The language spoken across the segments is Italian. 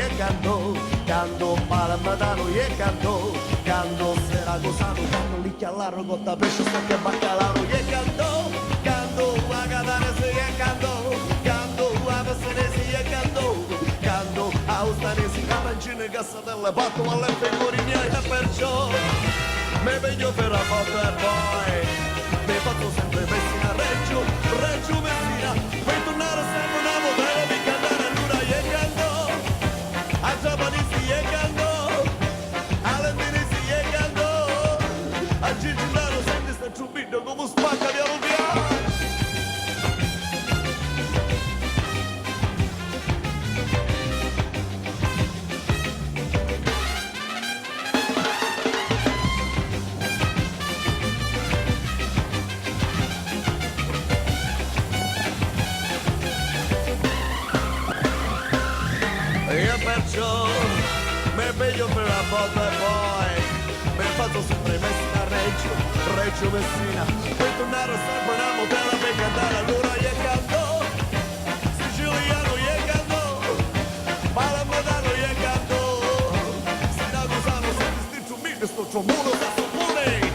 e canto Malamadano e canto Seragosano, canto Licchiallaro, Cotta Pesce, Stocca e Baccalaro e canto Agadanese e canto Avasanesi e canto Austanesi, Camancine, Cassatelle, Batto, alle pecorine e perciò me veglio per la foto e poi mi faccio sempre Messina, Reggio Messina, per tornare sempre una modella di cantare allora e canto a Giapanesi e canto alle Menesi e canto a Gigilano, senti sta ciubito come spacca piano piano. Perciò mi veglio per la volta e poi mi faccio sempre Messina, Reggio Messina, per tornare sempre una modella per cantare allora io canto siciliano io canto palermitano io canto siracusano senti sti ciumini sto ciumuno sassofone.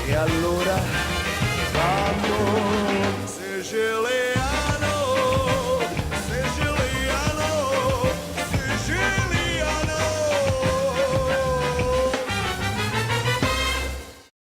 E allora quando Sicilia